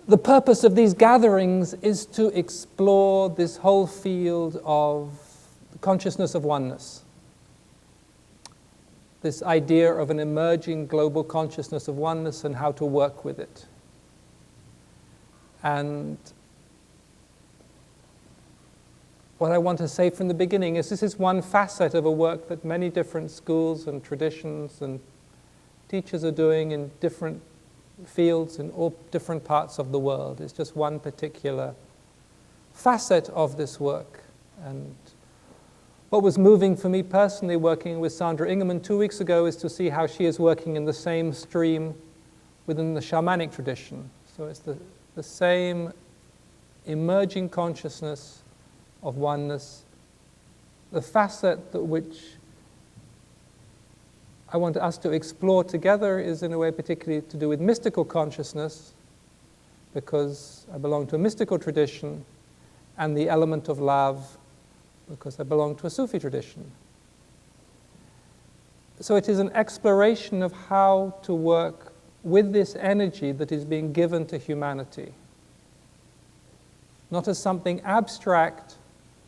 The purpose of these gatherings is to explore this whole field of the consciousness of oneness. This idea of an emerging global consciousness of oneness and how to work with it. And what I want to say from the beginning is this is one facet of a work that many different schools and traditions and teachers are doing in different fields in all different parts of the world. It's just one particular facet of this work. And what was moving for me personally working with Sandra Ingerman 2 weeks ago is to see how she is working in the same stream within the shamanic tradition. So it's the same emerging consciousness of oneness. The facet that which I want us to explore together is in a way particularly to do with mystical consciousness, because I belong to a mystical tradition, and the element of love, because I belong to a Sufi tradition. So it is an exploration of how to work with this energy that is being given to humanity, not as something abstract,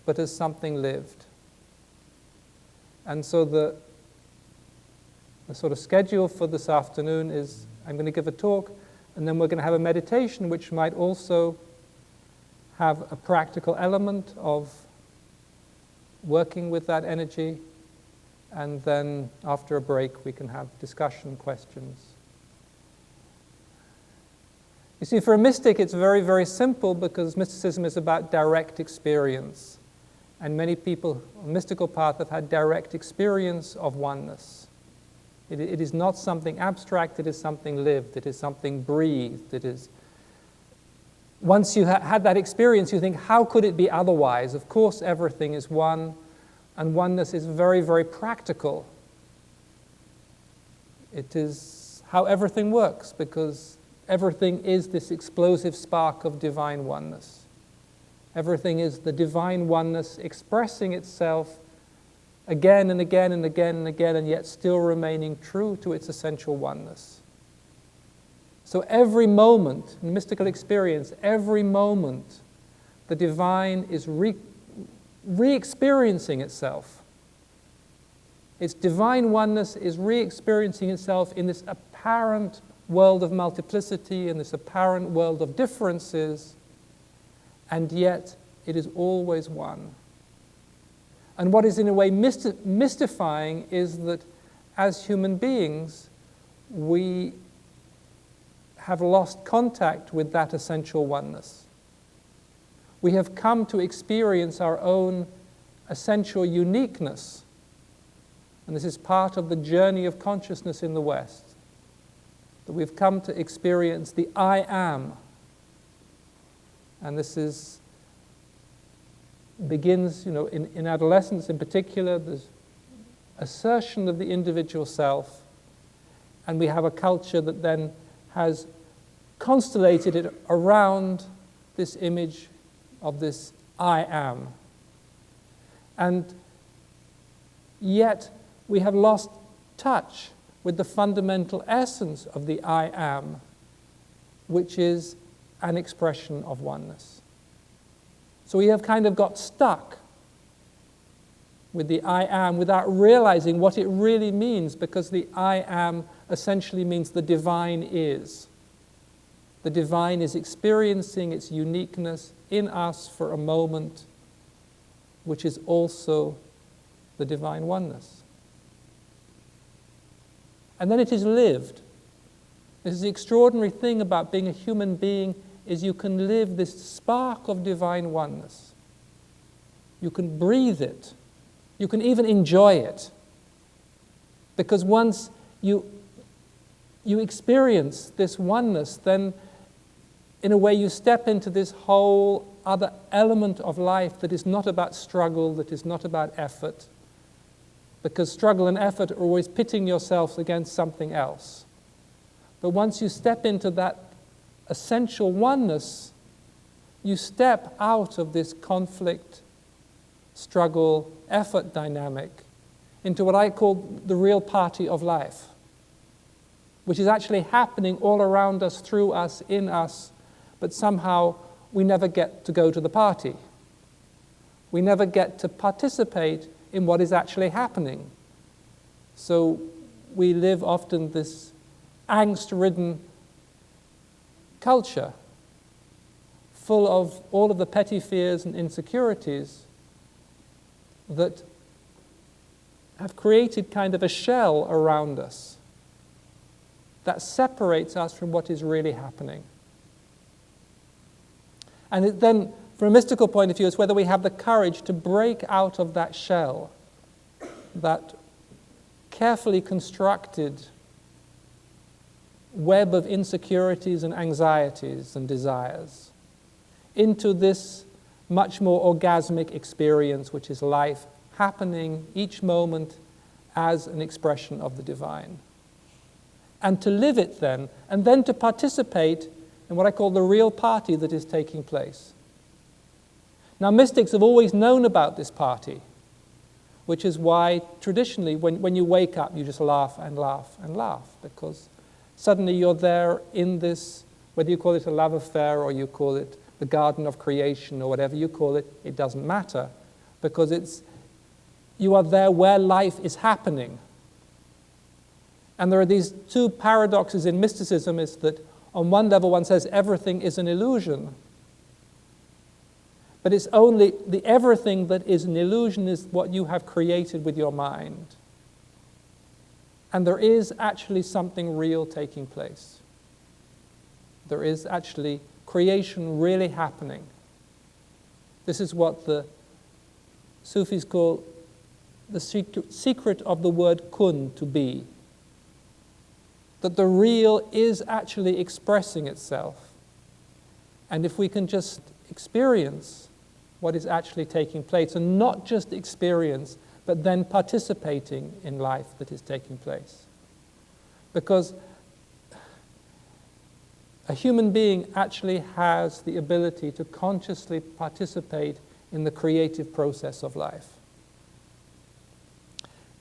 but as something lived. And so the sort of schedule for this afternoon is I'm going to give a talk, and then we're going to have a meditation which might also have a practical element of working with that energy, and then after a break we can have discussion, questions. You see, for a mystic it's very, very simple, because mysticism is about direct experience, and many people on the mystical path have had direct experience of oneness. It is not something abstract, it is something lived, it is something breathed. It is. Once you had that experience, you think, how could it be otherwise? Of course, everything is one, and oneness is very, very practical. It is how everything works, because everything is this explosive spark of divine oneness. Everything is the divine oneness expressing itself again and again and again and again, and yet still remaining true to its essential oneness. So every moment in mystical experience, every moment, the divine is re-experiencing itself. Its divine oneness is re-experiencing itself in this apparent world of multiplicity, in this apparent world of differences, and yet it is always one. And what is in a way mystifying is that as human beings, we have lost contact with that essential oneness. We have come to experience our own essential uniqueness. And this is part of the journey of consciousness in the West, that we've come to experience the I am. And this begins, in adolescence in particular. There's assertion of the individual self, and we have a culture that then has constellated it around this image of this I am. And yet we have lost touch with the fundamental essence of the I am, which is an expression of oneness. So we have kind of got stuck with the I am without realizing what it really means, because the I am essentially means the divine is. The divine is experiencing its uniqueness in us for a moment, which is also the divine oneness. And then it is lived. This is the extraordinary thing about being a human being, is you can live this spark of divine oneness. You can breathe it. You can even enjoy it. Because once you experience this oneness, then in a way you step into this whole other element of life that is not about struggle, that is not about effort. Because struggle and effort are always pitting yourselves against something else. But once you step into that essential oneness, you step out of this conflict, struggle, effort dynamic into what I call the real party of life, which is actually happening all around us, through us, in us, but somehow we never get to go to the party. We never get to participate in what is actually happening. So we live often this angst-ridden culture, full of all of the petty fears and insecurities that have created kind of a shell around us that separates us from what is really happening. And it then, from a mystical point of view, it's whether we have the courage to break out of that shell, that carefully constructed web of insecurities and anxieties and desires, into this much more orgasmic experience, which is life happening each moment as an expression of the divine. And to live it then, and then to participate in what I call the real party that is taking place. Now, mystics have always known about this party, which is why traditionally when you wake up, you just laugh and laugh and laugh, because suddenly you're there in this, whether you call it a love affair or you call it the garden of creation or whatever you call it, it doesn't matter, because you are there where life is happening. And there are these two paradoxes in mysticism, is that on one level one says everything is an illusion, but it's only the everything that is an illusion is what you have created with your mind. And there is actually something real taking place. There is actually creation really happening. This is what the Sufis call the secret of the word kun, to be. That the real is actually expressing itself. And if we can just experience what is actually taking place, and not just experience, but then participating in life that is taking place. Because a human being actually has the ability to consciously participate in the creative process of life.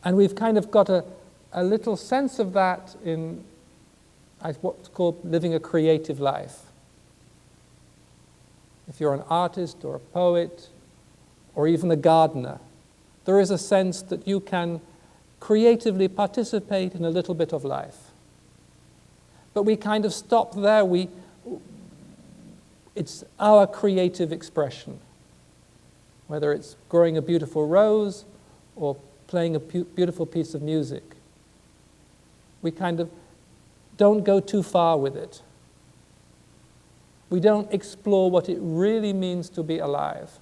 And we've kind of got a little sense of that in what's called living a creative life. If you're an artist or a poet or even a gardener, there is a sense that you can creatively participate in a little bit of life. But we kind of stop there. It's our creative expression, whether it's growing a beautiful rose or playing a beautiful piece of music. We kind of don't go too far with it. We don't explore what it really means to be alive.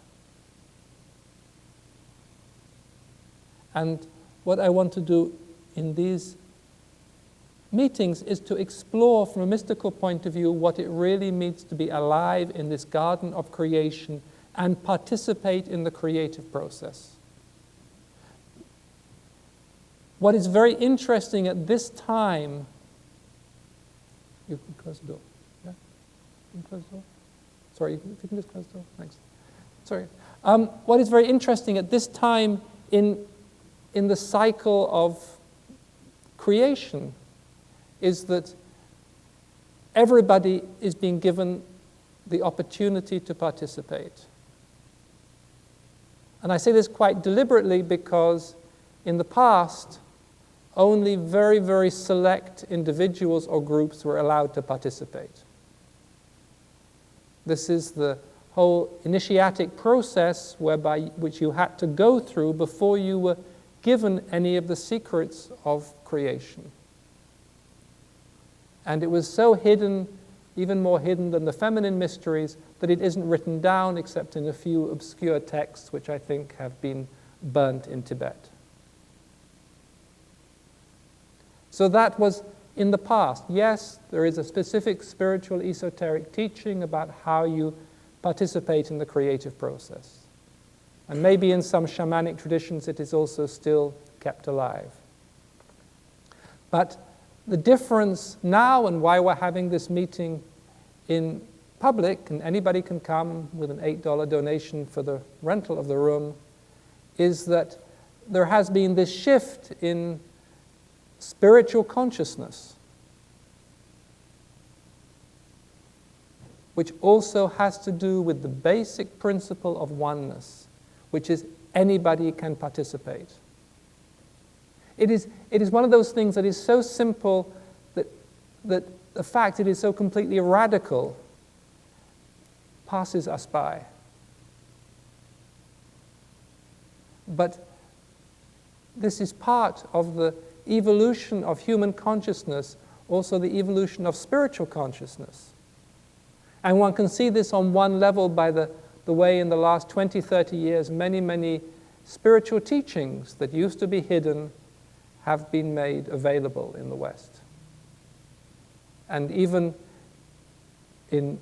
And what I want to do in these meetings is to explore from a mystical point of view what it really means to be alive in this garden of creation and participate in the creative process. What is very interesting at this time, you can close the door. Yeah? You can close the door? Sorry, if you can just close the door. Thanks. Sorry. What is very interesting at this time in the cycle of creation is that everybody is being given the opportunity to participate. And I say this quite deliberately because in the past, only very, very select individuals or groups were allowed to participate. This is the whole initiatic process which you had to go through before you were given any of the secrets of creation. And it was so hidden, even more hidden than the feminine mysteries, that it isn't written down except in a few obscure texts which I think have been burnt in Tibet. So that was in the past. Yes, there is a specific spiritual esoteric teaching about how you participate in the creative process. And maybe in some shamanic traditions it is also still kept alive. But the difference now, and why we're having this meeting in public, and anybody can come with an $8 donation for the rental of the room, is that there has been this shift in spiritual consciousness. which also has to do with the basic principle of oneness, which is anybody can participate. It is one of those things that is so simple that the fact it is so completely radical passes us by. But this is part of the evolution of human consciousness, also the evolution of spiritual consciousness. And one can see this on one level by the way in the last 20, 30 years, many spiritual teachings that used to be hidden have been made available in the West. And even in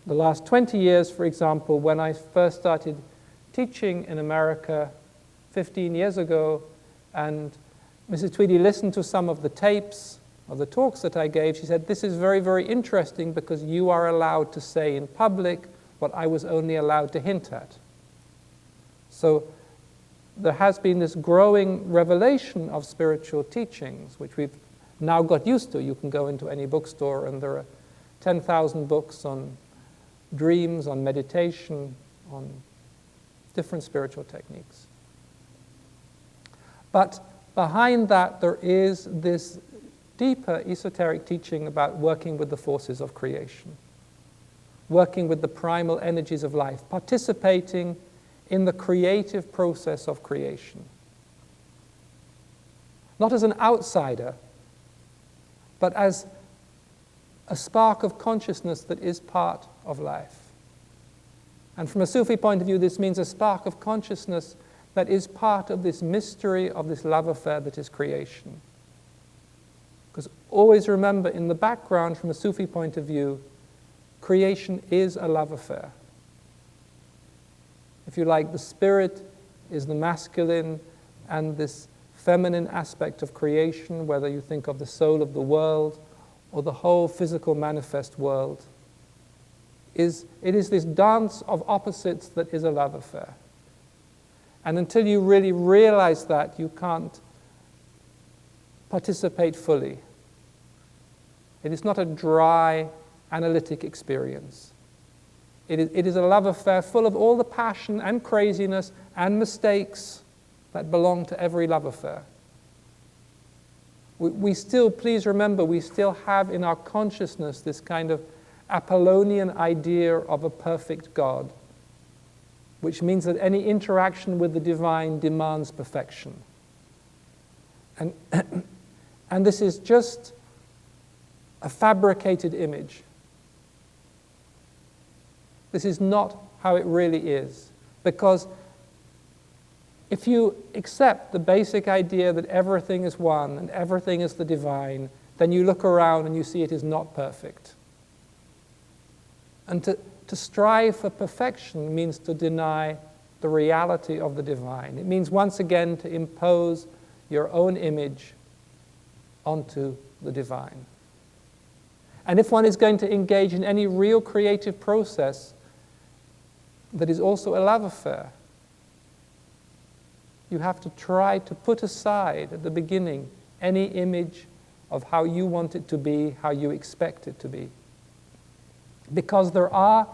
the last 20 years, for example, when I first started teaching in America 15 years ago, and Mrs. Tweedy listened to some of the tapes of the talks that I gave, she said, "This is very, very interesting because you are allowed to say in public what I was only allowed to hint at." So there has been this growing revelation of spiritual teachings, which we've now got used to. You can go into any bookstore and there are 10,000 books on dreams, on meditation, on different spiritual techniques. But behind that, there is this deeper esoteric teaching about working with the forces of creation, working with the primal energies of life, participating in the creative process of creation. Not as an outsider, but as a spark of consciousness that is part of life. And from a Sufi point of view, this means a spark of consciousness that is part of this mystery of this love affair that is creation. Because always remember, in the background, from a Sufi point of view, creation is a love affair. If you like, the spirit is the masculine and this feminine aspect of creation, whether you think of the soul of the world or the whole physical manifest world. It is this dance of opposites that is a love affair. And until you really realize that, you can't participate fully. It is not a dry, analytic experience. It is a love affair full of all the passion and craziness and mistakes that belong to every love affair. We still, please remember, we still have in our consciousness this kind of Apollonian idea of a perfect God, which means that any interaction with the divine demands perfection. And this is just a fabricated image. This is not how it really is. Because if you accept the basic idea that everything is one and everything is the divine, then you look around and you see it is not perfect. And to strive for perfection means to deny the reality of the divine. It means once again to impose your own image onto the divine. And if one is going to engage in any real creative process that is also a love affair, you have to try to put aside at the beginning any image of how you want it to be, how you expect it to be. Because there are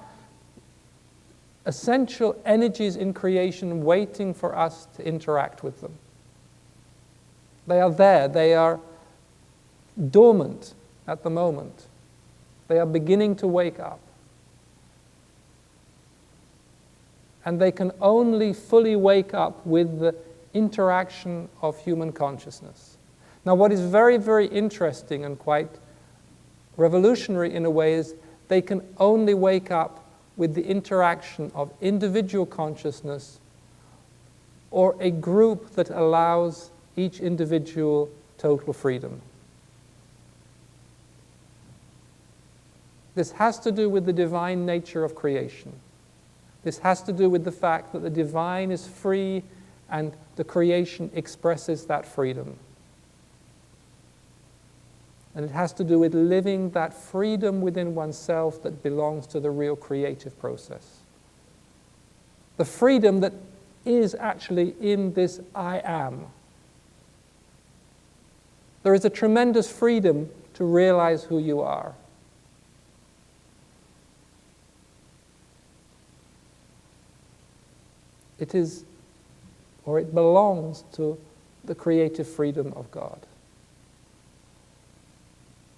essential energies in creation waiting for us to interact with them. They are there. They are dormant at the moment. They are beginning to wake up. And they can only fully wake up with the interaction of human consciousness. Now, what is very, very interesting and quite revolutionary in a way is they can only wake up with the interaction of individual consciousness or a group that allows each individual total freedom. This has to do with the divine nature of creation. This has to do with the fact that the divine is free and the creation expresses that freedom. And it has to do with living that freedom within oneself that belongs to the real creative process. The freedom that is actually in this I am. There is a tremendous freedom to realize who you are. It is, or it belongs to the creative freedom of God.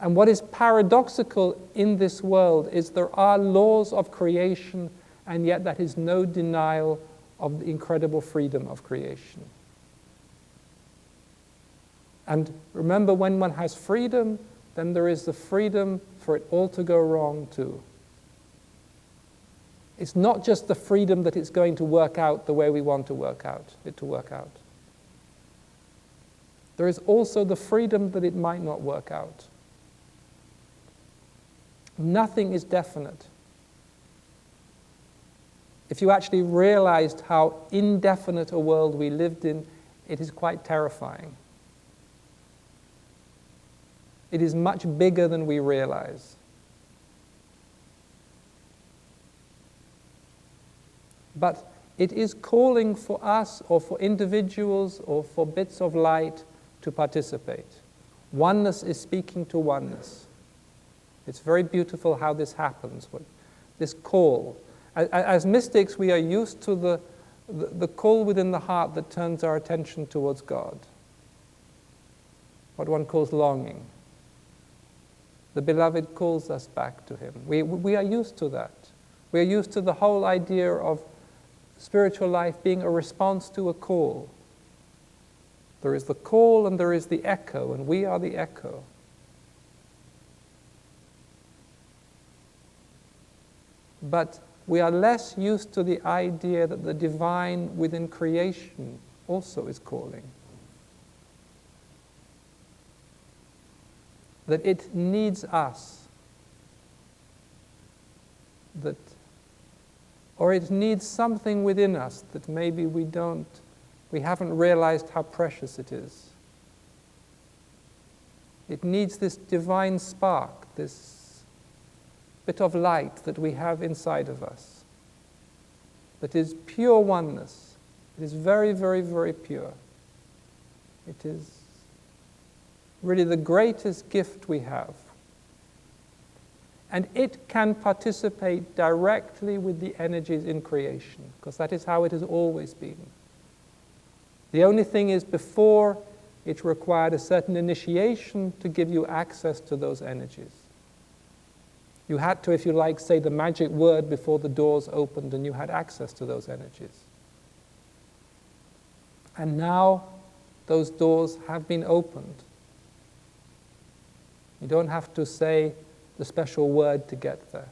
And what is paradoxical in this world is there are laws of creation, and yet that is no denial of the incredible freedom of creation. And remember, when one has freedom, then there is the freedom for it all to go wrong too. It's not just the freedom that it's going to work out the way we want to work out. There is also the freedom that it might not work out. Nothing is definite. If you actually realized how indefinite a world we lived in, it is quite terrifying. It is much bigger than we realize. But it is calling for us, or for individuals, or for bits of light to participate. Oneness is speaking to oneness. It's very beautiful how this happens, this call. As mystics, we are used to the call within the heart that turns our attention towards God, what one calls longing. The beloved calls us back to him. We are used to that. We are used to the whole idea of spiritual life being a response to a call. There is the call and there is the echo, and we are the echo. But we are less used to the idea that the divine within creation also is calling. That it needs us. Or it needs something within us that maybe we haven't realized how precious it is. It needs this divine spark, this bit of light that we have inside of us, that is pure oneness. It is very, very, very pure. It is really the greatest gift we have. And it can participate directly with the energies in creation, because that is how it has always been. The only thing is, before, it required a certain initiation to give you access to those energies. You had to, if you like, say the magic word before the doors opened and you had access to those energies. And now those doors have been opened. You don't have to say the special word to get there.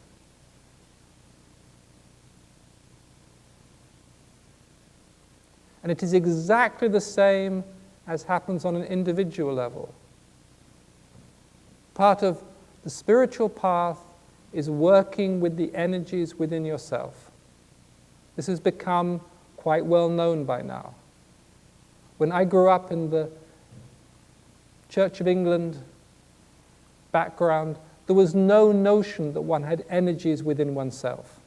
And it is exactly the same as happens on an individual level. Part of the spiritual path is working with the energies within yourself. This has become quite well known by now. When I grew up in the Church of England background, there was no notion that one had energies within oneself.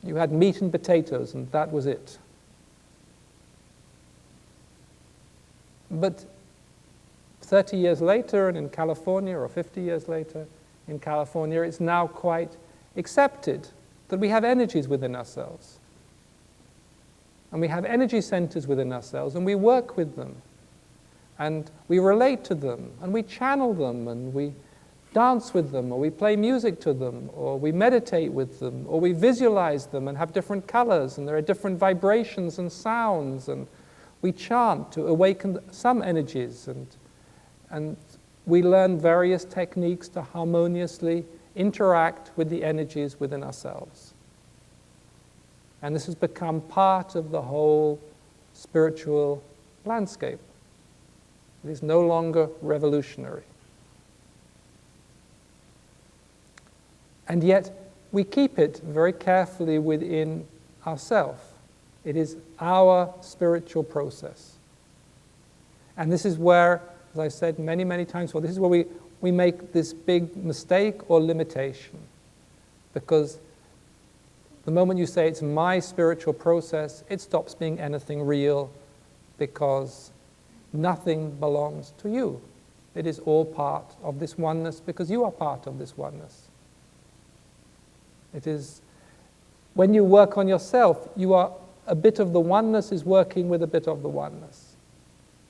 You had meat and potatoes, and that was it. But 30 years later, and in California, or 50 years later, in California, it's now quite accepted that we have energies within ourselves. And we have energy centers within ourselves, and we work with them. And we relate to them, and we channel them, and we dance with them, or we play music to them, or we meditate with them, or we visualize them and have different colors, and there are different vibrations and sounds, and we chant to awaken some energies, and we learn various techniques to harmoniously interact with the energies within ourselves. And this has become part of the whole spiritual landscape. It is no longer revolutionary. And yet, we keep it very carefully within ourselves. It is our spiritual process. And this is where, as I said many, many times, this is where we make this big mistake or limitation. Because the moment you say it's my spiritual process, it stops being anything real, because nothing belongs to you. It is all part of this oneness, because you are part of this oneness. It is When you work on yourself, a bit of the oneness is working with a bit of the oneness.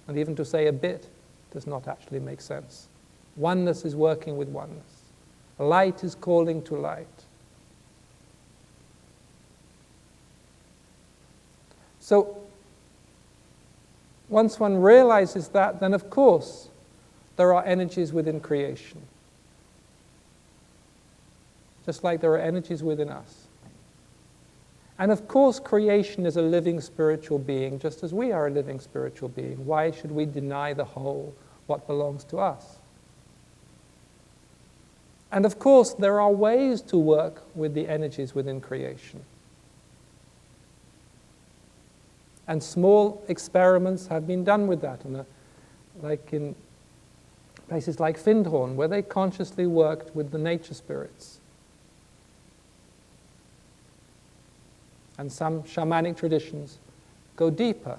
And even to say a bit does not actually make sense. Oneness is working with oneness. Light is calling to light. So, once one realizes that, then of course, there are energies within creation. Just like there are energies within us. And of course, creation is a living spiritual being, just as we are a living spiritual being. Why should we deny the whole, what belongs to us? And of course, there are ways to work with the energies within creation. And small experiments have been done with that, like in places like Findhorn, where they consciously worked with the nature spirits. And some shamanic traditions go deeper.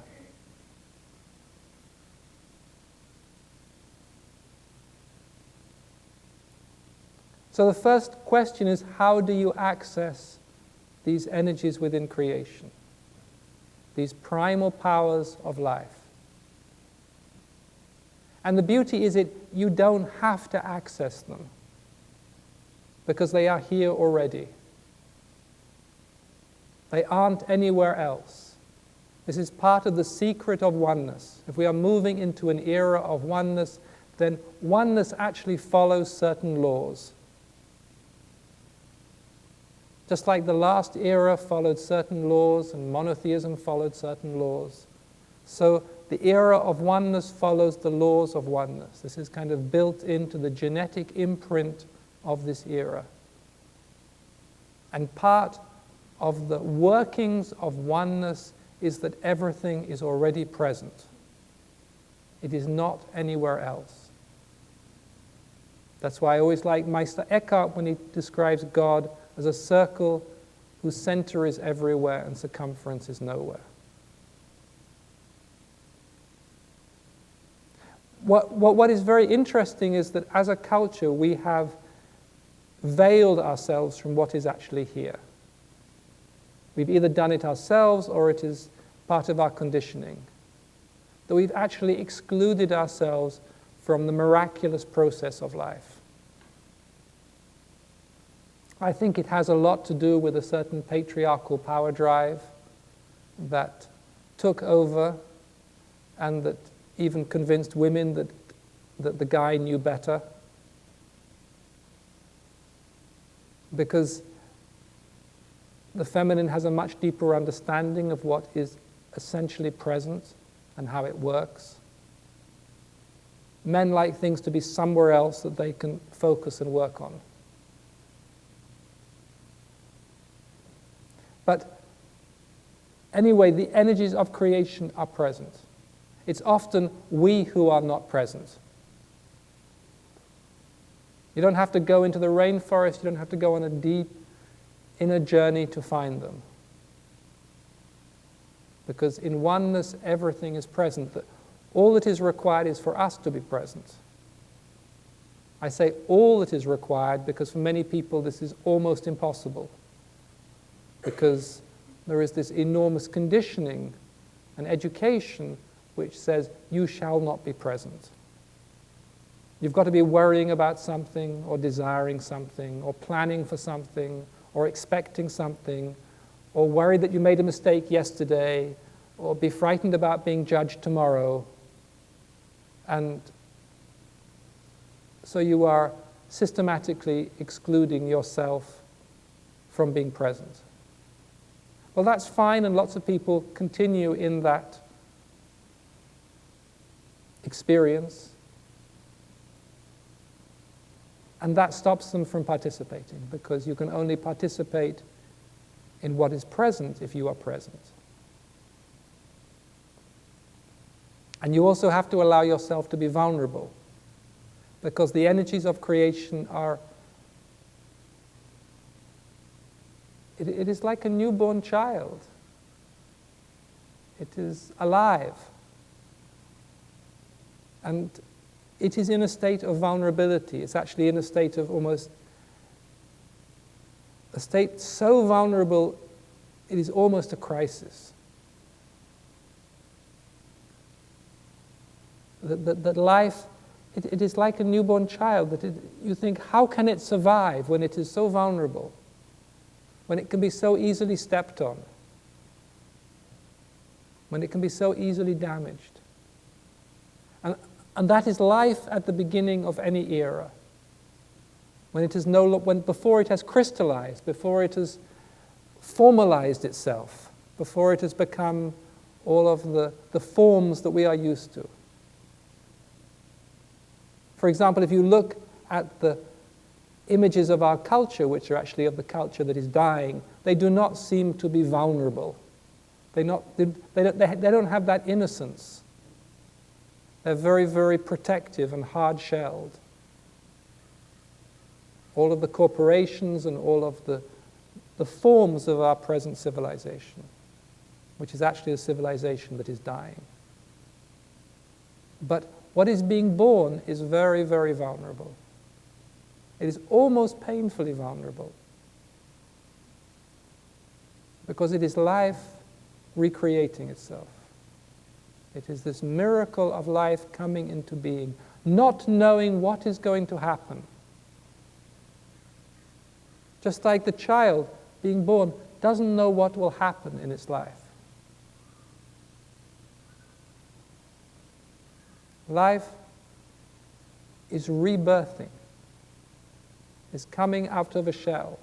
So the first question is, how do you access these energies within creation? These primal powers of life. And the beauty is that you don't have to access them, because they are here already. They aren't anywhere else. This is part of the secret of oneness. If we are moving into an era of oneness, then oneness actually follows certain laws. Just like the last era followed certain laws and monotheism followed certain laws, so the era of oneness follows the laws of oneness. This is kind of built into the genetic imprint of this era. And part of the workings of oneness is that everything is already present. It is not anywhere else. That's why I always like Meister Eckhart when he describes God as a circle whose center is everywhere and circumference is nowhere. What is very interesting is that as a culture we have veiled ourselves from what is actually here. We've either done it ourselves or it is part of our conditioning. That we've actually excluded ourselves from the miraculous process of life. I think it has a lot to do with a certain patriarchal power drive that took over and that even convinced women that the guy knew better. Because the feminine has a much deeper understanding of what is essentially present and how it works. Men like things to be somewhere else that they can focus and work on. But anyway, the energies of creation are present. It's often we who are not present. You don't have to go into the rainforest, you don't have to go on a deep inner journey to find them. Because in oneness, everything is present. All that is required is for us to be present. I say all that is required because for many people this is almost impossible. Because there is this enormous conditioning and education which says you shall not be present. You've got to be worrying about something or desiring something or planning for something or expecting something or worried that you made a mistake yesterday or be frightened about being judged tomorrow. And so you are systematically excluding yourself from being present. Well, that's fine, and lots of people continue in that experience. And that stops them from participating, because you can only participate in what is present if you are present. And you also have to allow yourself to be vulnerable, because the energies of creation are, it is like a newborn child. It is alive. And it is in a state of vulnerability. It's actually in a state of almost, a state so vulnerable it is almost a crisis. That life, it is like a newborn child, that you think, how can it survive when it is so vulnerable, when it can be so easily stepped on, when it can be so easily damaged? And that is life at the beginning of any era, when it is before it has crystallized, before it has formalized itself, before it has become all of the forms that we are used to. For example, if you look at the images of our culture, which are actually of the culture that is dying, they do not seem to be vulnerable. They don't have that innocence. They're very, very protective and hard-shelled. All of the corporations and all of the forms of our present civilization, which is actually a civilization that is dying. But what is being born is very, very vulnerable. It is almost painfully vulnerable, because it is life recreating itself. It is this miracle of life coming into being, not knowing what is going to happen. Just like the child being born doesn't know what will happen in its life. Life is rebirthing, is coming out of a shell.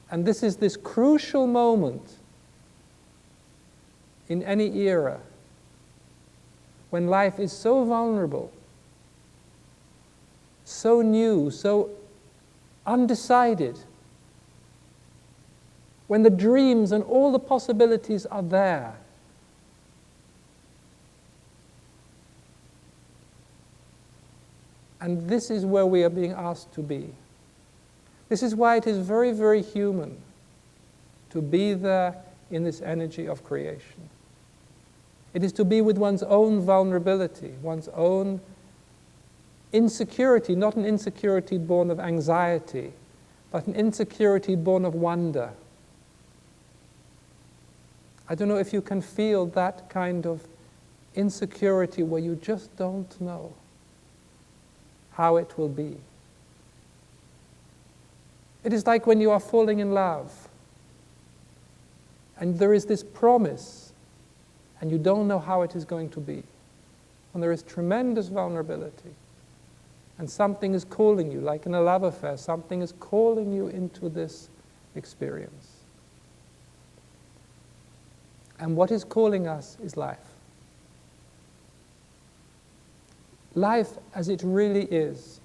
And this is this crucial moment in any era when life is so vulnerable, so new, so undecided, when the dreams and all the possibilities are there. And this is where we are being asked to be. This is why it is very, very human to be there in this energy of creation. It is to be with one's own vulnerability, one's own insecurity, not an insecurity born of anxiety, but an insecurity born of wonder. I don't know if you can feel that kind of insecurity where you just don't know how it will be. It is like when you are falling in love and there is this promise and you don't know how it is going to be. When there is tremendous vulnerability and something is calling you, like in a love affair, something is calling you into this experience. And what is calling us is life. Life as it really is.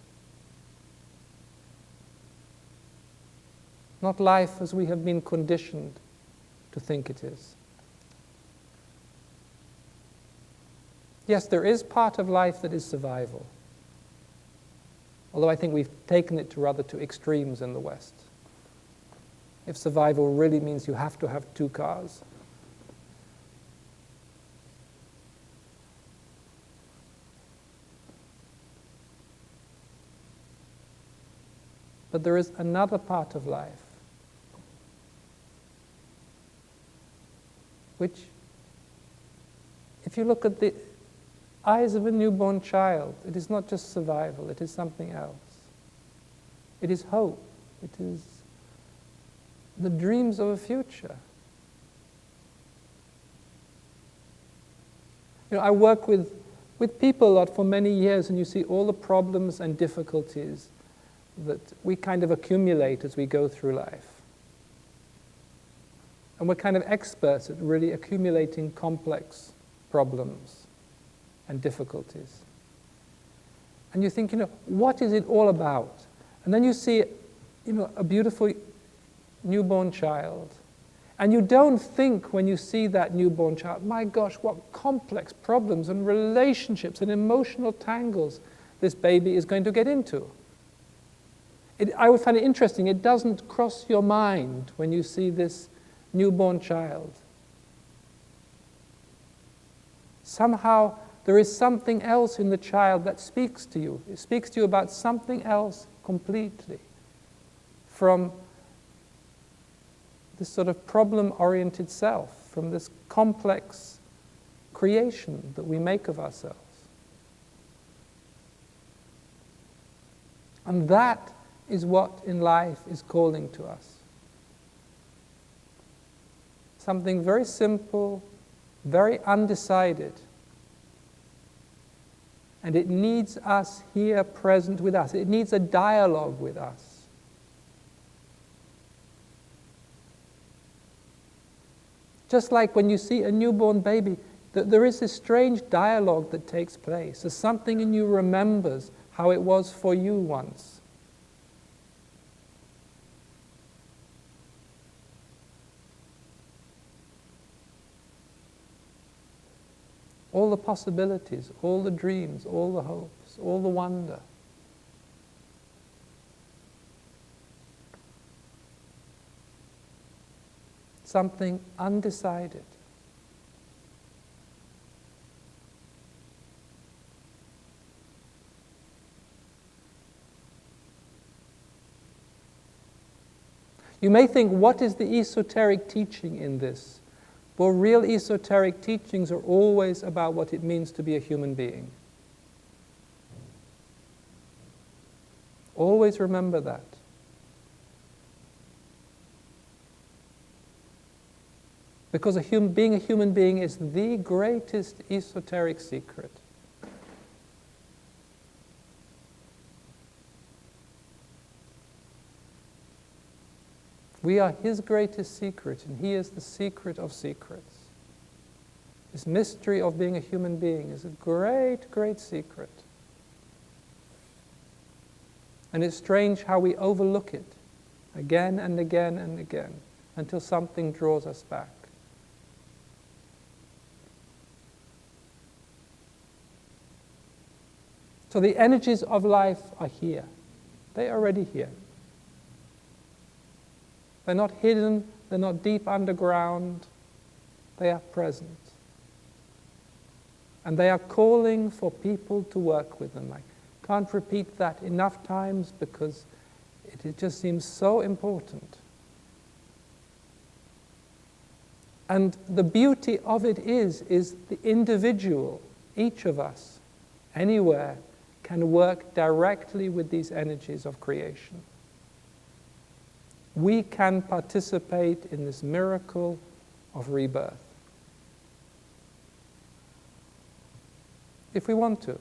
Not life as we have been conditioned to think it is. Yes, there is part of life that is survival. Although I think we've taken it to extremes in the West. If survival really means you have to have 2 cars. But there is another part of life which, if you look at the eyes of a newborn child, it is not just survival, it is something else. It is hope. It is the dreams of a future. You know, I work with people a lot for many years, and you see all the problems and difficulties that we kind of accumulate as we go through life. And we're kind of experts at really accumulating complex problems and difficulties. And you think, what is it all about? And then you see, a beautiful newborn child. And you don't think when you see that newborn child, my gosh, what complex problems and relationships and emotional tangles this baby is going to get into. I would find it interesting, it doesn't cross your mind when you see this newborn child. Somehow there is something else in the child that speaks to you. It speaks to you about something else completely. from this sort of problem-oriented self, from this complex creation that we make of ourselves. And that is what in life is calling to us. Something very simple, very undecided. And it needs us here present with us. It needs a dialogue with us. Just like when you see a newborn baby, there is this strange dialogue that takes place. As something in you remembers how it was for you once. All the possibilities, all the dreams, all the hopes, all the wonder. Something undecided. You may think, what is the esoteric teaching in this? Well, real esoteric teachings are always about what it means to be a human being. Always remember that. Because being a human being is the greatest esoteric secret. We are His greatest secret, and He is the secret of secrets. This mystery of being a human being is a great, great secret. And it's strange how we overlook it again and again and again until something draws us back. So the energies of life are here. They're already here. They're not hidden, they're not deep underground, they are present. And they are calling for people to work with them. I can't repeat that enough times because it just seems so important. And the beauty of it is the individual, each of us, anywhere, can work directly with these energies of creation. We can participate in this miracle of rebirth. If we want to.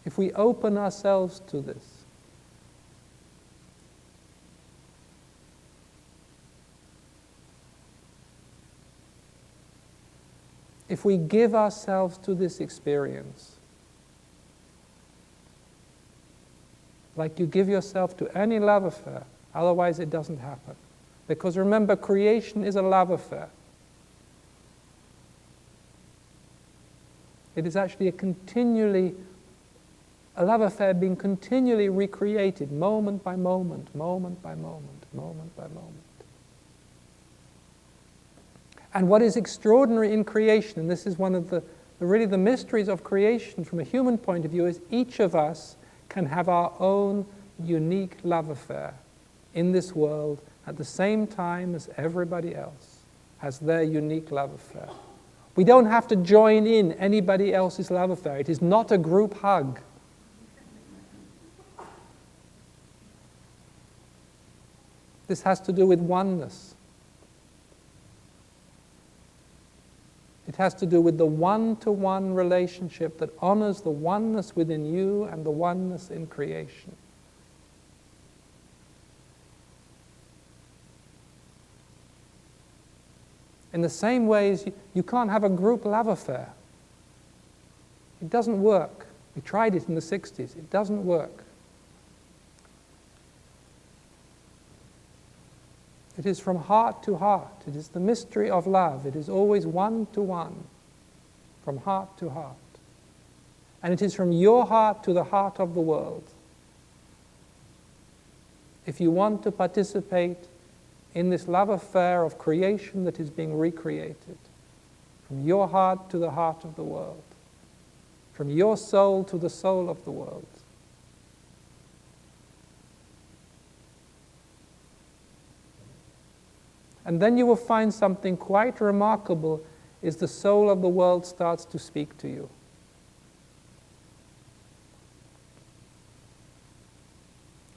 If we open ourselves to this. If we give ourselves to this experience, like you give yourself to any love affair, otherwise it doesn't happen. Because remember, creation is a love affair. It is actually a love affair being continually recreated, moment by moment, moment by moment, moment by moment. And what is extraordinary in creation, and this is one of the mysteries of creation from a human point of view, is each of us can have our own unique love affair in this world at the same time as everybody else has their unique love affair. We don't have to join in anybody else's love affair. It is not a group hug. This has to do with oneness. It has to do with the one-to-one relationship that honors the oneness within you and the oneness in creation. In the same ways, you can't have a group love affair. It doesn't work. We tried it in the 60s. It doesn't work. It is from heart to heart. It is the mystery of love. It is always one-to-one, from heart to heart. And it is from your heart to the heart of the world. If you want to participate in this love affair of creation that is being recreated, from your heart to the heart of the world. from your soul to the soul of the world. And then you will find something quite remarkable is the soul of the world starts to speak to you.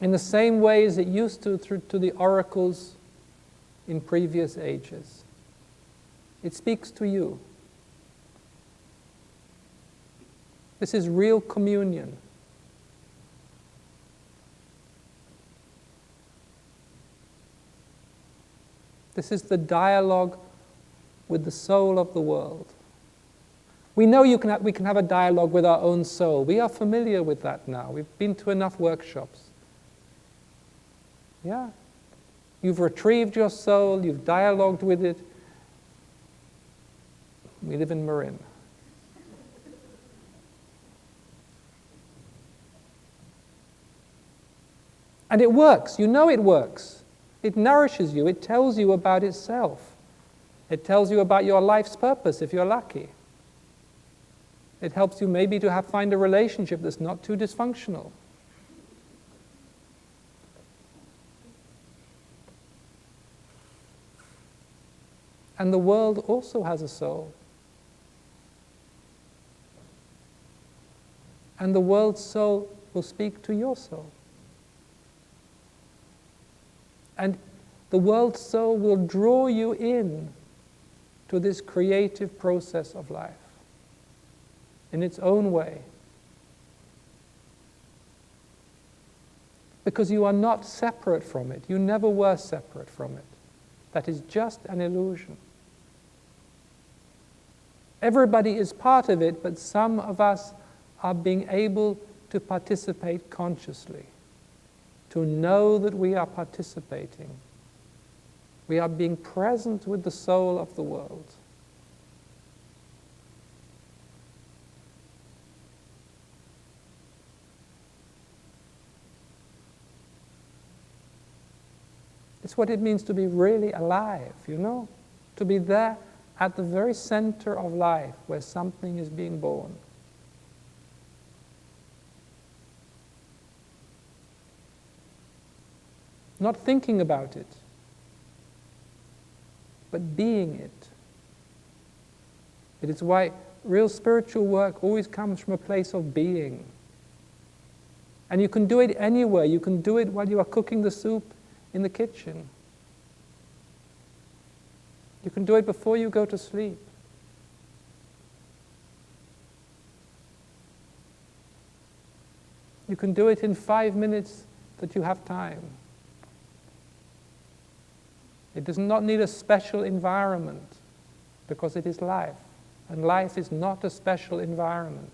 In the same way as it used to to the oracles in previous ages. It speaks to you. This is real communion. This is the dialogue with the soul of the world. We know we can have a dialogue with our own soul. We are familiar with that now. We've been to enough workshops. Yeah. You've retrieved your soul, you've dialogued with it. We live in Marin. And it works. You know it works. It nourishes you. It tells you about itself. It tells you about your life's purpose if you're lucky. It helps you maybe to find a relationship that's not too dysfunctional. And the world also has a soul. And the world's soul will speak to your soul. And the world's soul will draw you in to this creative process of life in its own way. Because you are not separate from it. You never were separate from it. That is just an illusion. Everybody is part of it, but some of us are being able to participate consciously, to know that we are participating. We are being present with the soul of the world. It's what it means to be really alive, you know? To be there at the very center of life where something is being born. Not thinking about it, but being it. It is why real spiritual work always comes from a place of being. And you can do it anywhere. You can do it while you are cooking the soup in the kitchen. You can do it before you go to sleep. You can do it in 5 minutes that you have time. It does not need a special environment because it is life. And life is not a special environment.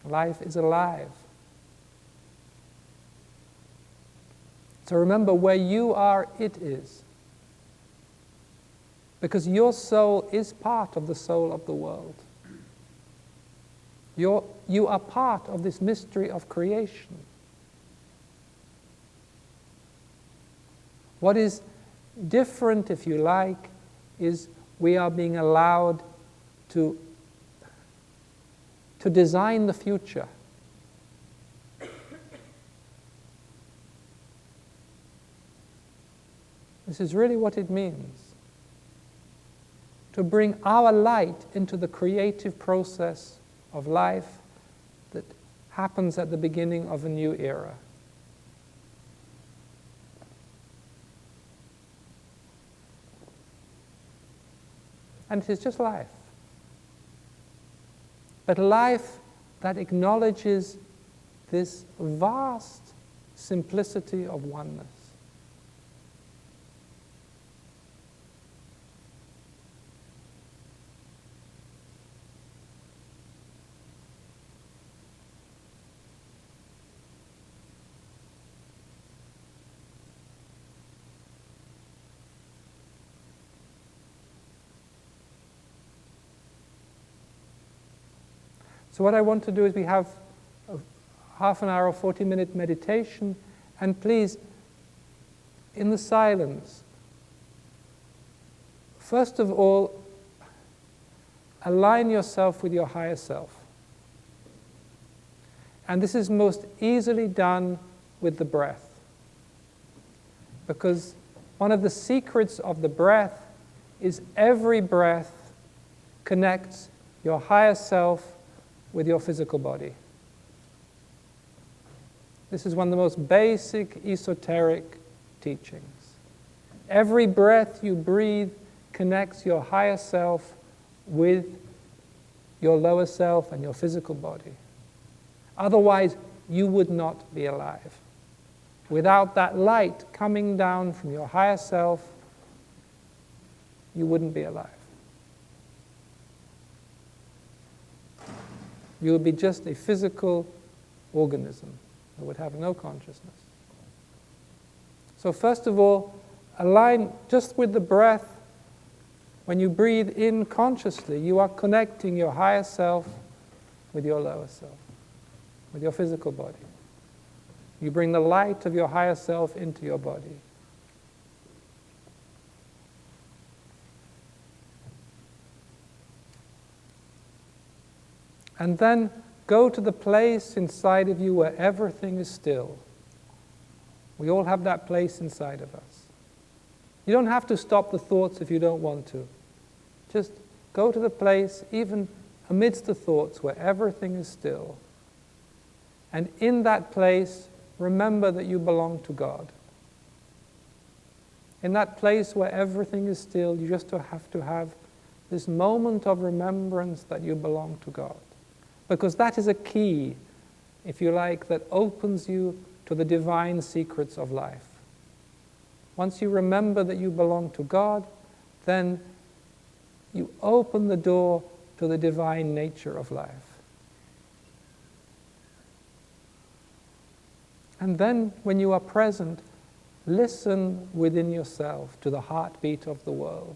Life is alive. So remember, where you are, it is. Because your soul is part of the soul of the world. You are part of this mystery of creation. What is different, if you like, is we are being allowed to design the future. This is really what it means. To bring our light into the creative process of life that happens at the beginning of a new era. And it is just life. But life that acknowledges this vast simplicity of oneness. So what I want to do is we have a half an hour or 40-minute meditation, and please, in the silence, first of all, align yourself with your higher self. And this is most easily done with the breath. Because one of the secrets of the breath is every breath connects your higher self with your physical body. This is one of the most basic esoteric teachings. Every breath you breathe connects your higher self with your lower self and your physical body. Otherwise, you would not be alive. Without that light coming down from your higher self, you wouldn't be alive. You would be just a physical organism that would have no consciousness. So first of all, align just with the breath. When you breathe in consciously, you are connecting your higher self with your lower self, with your physical body. You bring the light of your higher self into your body. And then go to the place inside of you where everything is still. We all have that place inside of us. You don't have to stop the thoughts if you don't want to. Just go to the place, even amidst the thoughts, where everything is still. And in that place, remember that you belong to God. In that place where everything is still, you just have to have this moment of remembrance that you belong to God. Because that is a key, if you like, that opens you to the divine secrets of life. Once you remember that you belong to God, then you open the door to the divine nature of life. And then, when you are present, listen within yourself to the heartbeat of the world.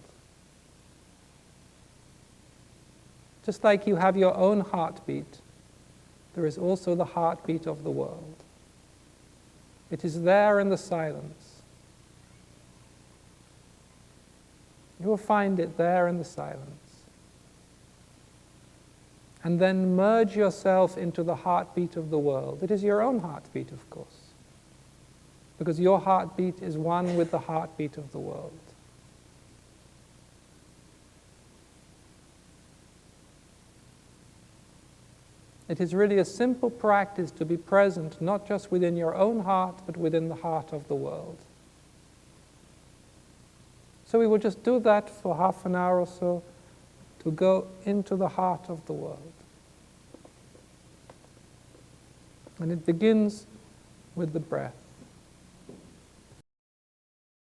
Just like you have your own heartbeat, there is also the heartbeat of the world. It is there in the silence. You will find it there in the silence. And then merge yourself into the heartbeat of the world. It is your own heartbeat, of course, because your heartbeat is one with the heartbeat of the world. It is really a simple practice to be present, not just within your own heart, but within the heart of the world. So we will just do that for half an hour or so, to go into the heart of the world. And it begins with the breath.